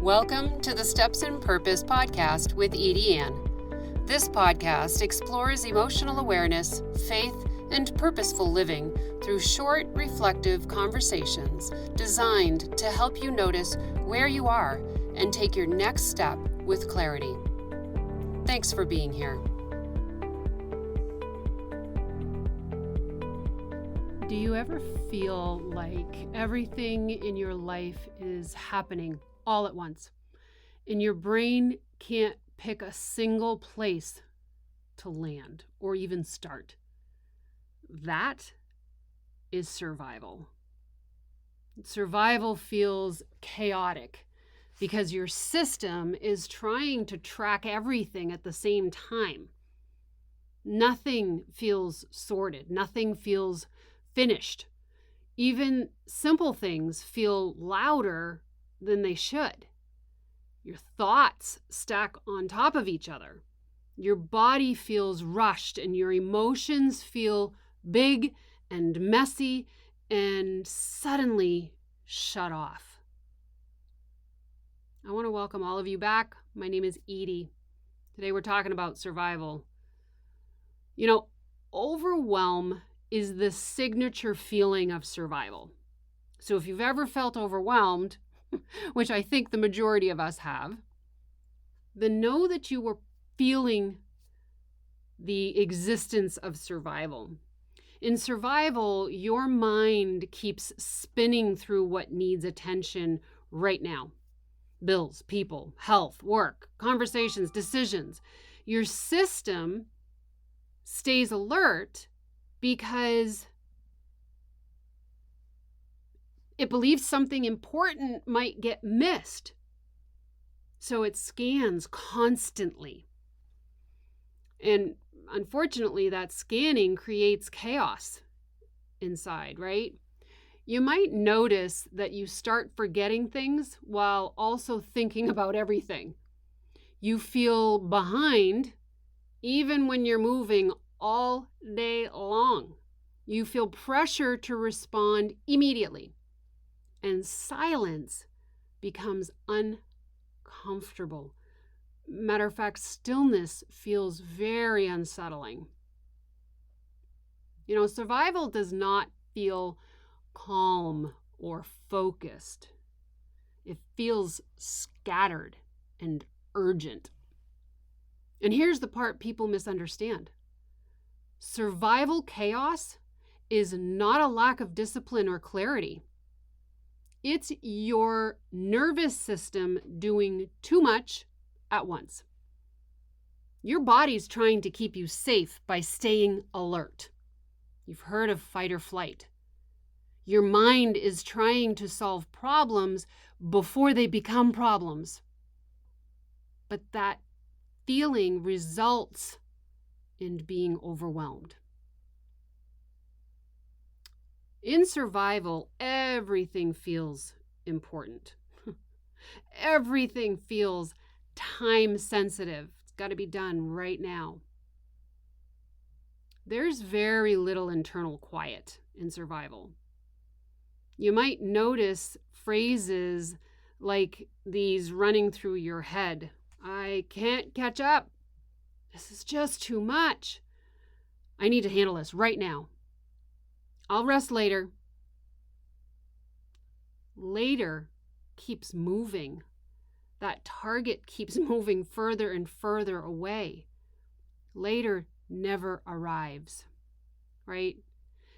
Welcome to the Steps in Purpose podcast with Edie Ann. This podcast explores emotional awareness, faith, and purposeful living through short, reflective conversations designed to help you notice where you are and take your next step with clarity. Thanks for being here. Do you ever feel like everything in your life is happening all at once, and your brain can't pick a single place to land or even start? That is survival. Survival feels chaotic because your system is trying to track everything at the same time. Nothing feels sorted. Nothing feels finished. Even simple things feel louder than they should. Your thoughts stack on top of each other. Your body feels rushed and your emotions feel big and messy and suddenly shut off. I want to welcome all of you back. My name is Edie. Today we're talking about survival. Overwhelm is the signature feeling of survival. So if you've ever felt overwhelmed, which I think the majority of us have, then know that you were feeling the existence of survival. In survival, your mind keeps spinning through what needs attention right now. Bills, people, health, work, conversations, decisions. Your system stays alert because it believes something important might get missed. So it scans constantly. And unfortunately, that scanning creates chaos inside, right? You might notice that you start forgetting things while also thinking about everything. You feel behind even when you're moving all day long. You feel pressure to respond immediately. And silence becomes uncomfortable. Matter of fact, stillness feels very unsettling. Survival does not feel calm or focused. It feels scattered and urgent. And here's the part people misunderstand. Survival chaos is not a lack of discipline or clarity. It's your nervous system doing too much at once. Your body's trying to keep you safe by staying alert. You've heard of fight or flight. Your mind is trying to solve problems before they become problems. But that feeling results in being overwhelmed. In survival, everything feels important. Everything feels time sensitive. It's got to be done right now. There's very little internal quiet in survival. You might notice phrases like these running through your head. I can't catch up. This is just too much. I need to handle this right now. I'll rest later. Later keeps moving. That target keeps moving further and further away. Later never arrives, right?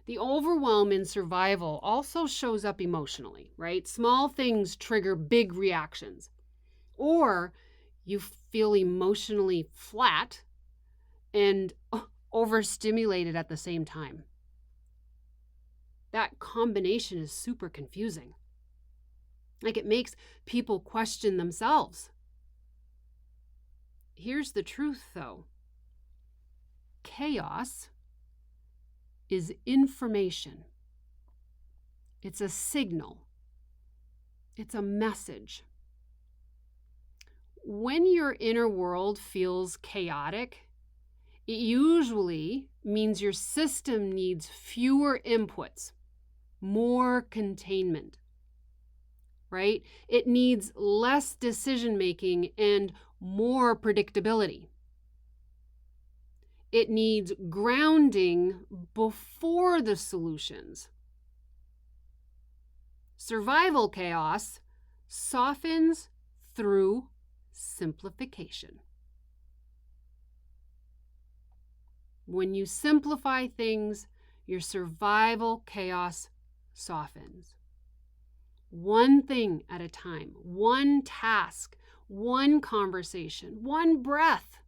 The overwhelm in survival also shows up emotionally, right? Small things trigger big reactions. Or you feel emotionally flat and overstimulated at the same time. That combination is super confusing. It makes people question themselves. Here's the truth, though. Chaos is information. It's a signal. It's a message. When your inner world feels chaotic, it usually means your system needs fewer inputs, more containment. right? It needs less decision making and more predictability. It needs grounding before the solutions. Survival chaos softens through simplification. When you simplify things, your survival chaos softens. One thing at a time, one task, one conversation, one breath.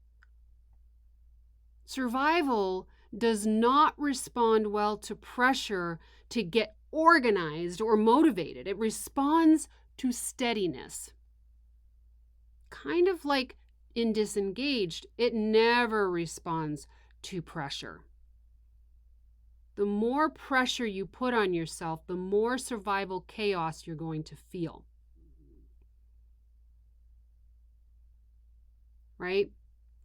Survival does not respond well to pressure to get organized or motivated. It responds to steadiness. Kind of like in disengaged, it never responds to pressure. The more pressure you put on yourself, the more survival chaos you're going to feel. Right?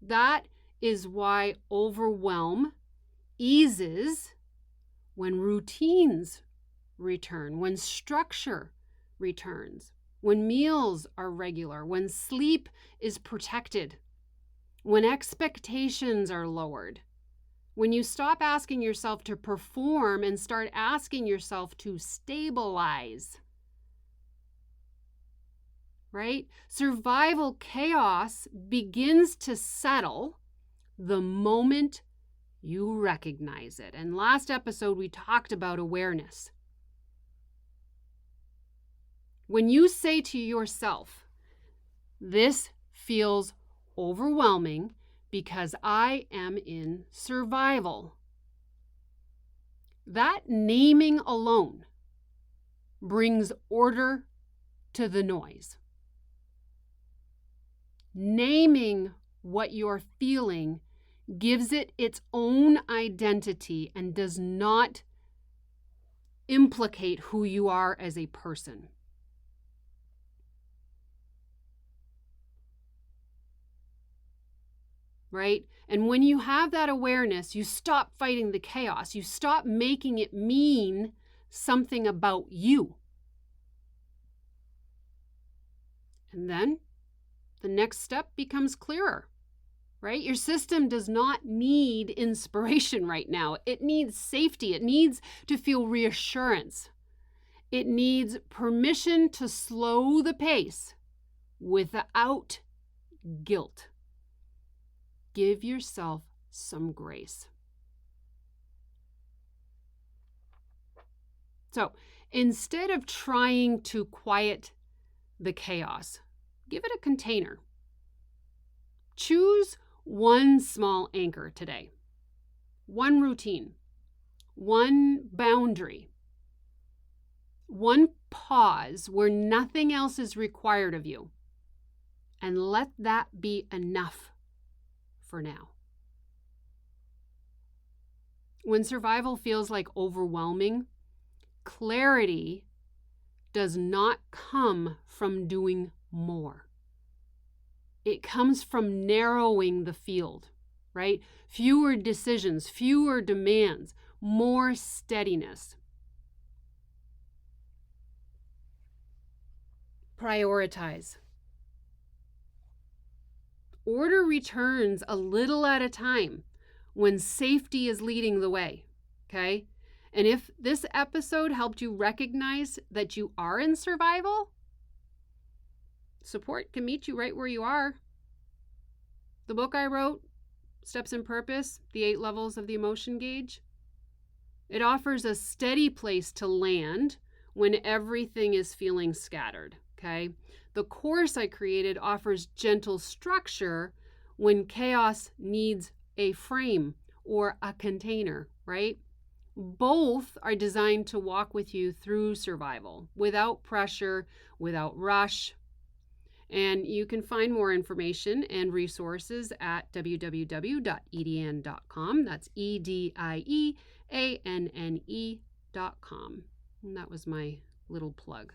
That is why overwhelm eases when routines return, when structure returns, when meals are regular, when sleep is protected, when expectations are lowered, when you stop asking yourself to perform and start asking yourself to stabilize. Right? Survival chaos begins to settle the moment you recognize it. And last episode, we talked about awareness. When you say to yourself, this feels overwhelming because I am in survival, that naming alone brings order to the noise. Naming what you're feeling gives it its own identity and does not implicate who you are as a person. Right? And when you have that awareness, you stop fighting the chaos. You stop making it mean something about you. And then the next step becomes clearer. Right? Your system does not need inspiration right now. It needs safety. It needs to feel reassurance. It needs permission to slow the pace without guilt. Give yourself some grace. So instead of trying to quiet the chaos, give it a container. Choose one small anchor today, one routine, one boundary, one pause where nothing else is required of you, and let that be enough for now. When survival feels like overwhelming, clarity does not come from doing more. It comes from narrowing the field, right? Fewer decisions, fewer demands, more steadiness. Prioritize. Order returns a little at a time when safety is leading the way, okay? And if this episode helped you recognize that you are in survival, support can meet you right where you are. The book I wrote, Steps in Purpose, The 8 Levels of the Emotion Gauge, it offers a steady place to land when everything is feeling scattered, okay? The course I created offers gentle structure when chaos needs a frame or a container, right? Both are designed to walk with you through survival without pressure, without rush. And you can find more information and resources at www.edieanne.com. That's EDIEANNE.com. And that was my little plug.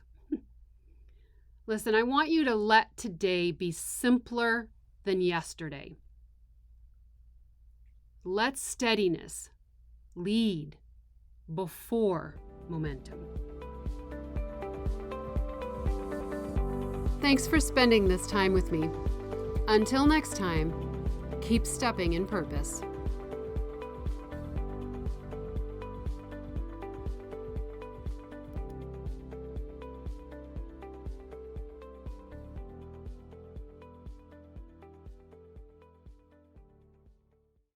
Listen, I want you to let today be simpler than yesterday. Let steadiness lead before momentum. Thanks for spending this time with me. Until next time, keep stepping in purpose.